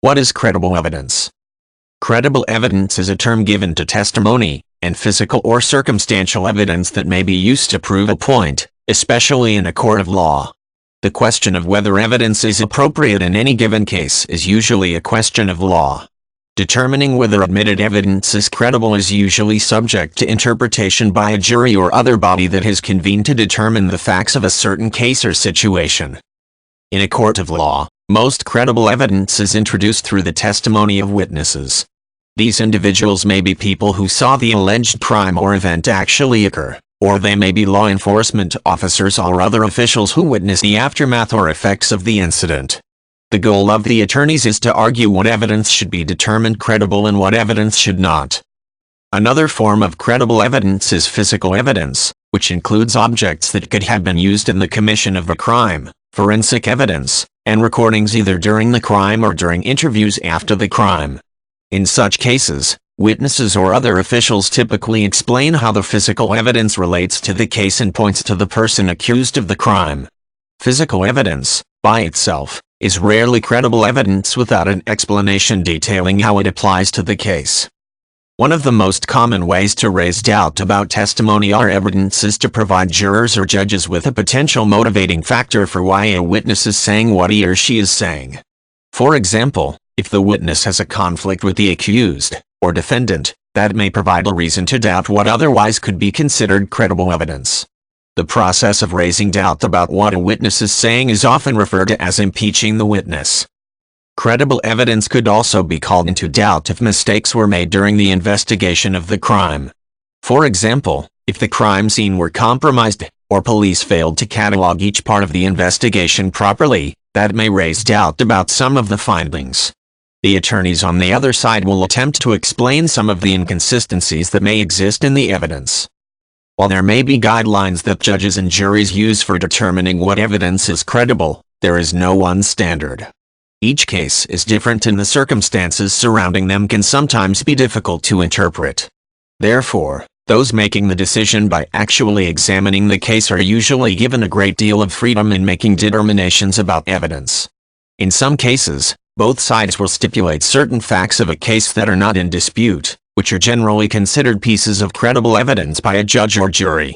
What is credible evidence? Credible evidence is a term given to testimony and physical or circumstantial evidence that may be used to prove a point, especially in a court of law. The question of whether evidence is appropriate in any given case is usually a question of law. Determining whether admitted evidence is credible is usually subject to interpretation by a jury or other body that has convened to determine the facts of a certain case or situation. In a court of law, most credible evidence is introduced through the testimony of witnesses. These individuals may be people who saw the alleged crime or event actually occur, or they may be law enforcement officers or other officials who witnessed the aftermath or effects of the incident. The goal of the attorneys is to argue what evidence should be determined credible and what evidence should not. Another form of credible evidence is physical evidence, which includes objects that could have been used in the commission of a crime, forensic evidence, and recordings either during the crime or during interviews after the crime. In such cases, witnesses or other officials typically explain how the physical evidence relates to the case and points to the person accused of the crime. Physical evidence, by itself, is rarely credible evidence without an explanation detailing how it applies to the case. One of the most common ways to raise doubt about testimony or evidence is to provide jurors or judges with a potential motivating factor for why a witness is saying what he or she is saying. For example, if the witness has a conflict with the accused or defendant, that may provide a reason to doubt what otherwise could be considered credible evidence. The process of raising doubt about what a witness is saying is often referred to as impeaching the witness. Credible evidence could also be called into doubt if mistakes were made during the investigation of the crime. For example, if the crime scene were compromised, or police failed to catalog each part of the investigation properly, that may raise doubt about some of the findings. The attorneys on the other side will attempt to explain some of the inconsistencies that may exist in the evidence. While there may be guidelines that judges and juries use for determining what evidence is credible, there is no one standard. Each case is different and the circumstances surrounding them can sometimes be difficult to interpret. Therefore, those making the decision by actually examining the case are usually given a great deal of freedom in making determinations about evidence. In some cases, both sides will stipulate certain facts of a case that are not in dispute, which are generally considered pieces of credible evidence by a judge or jury.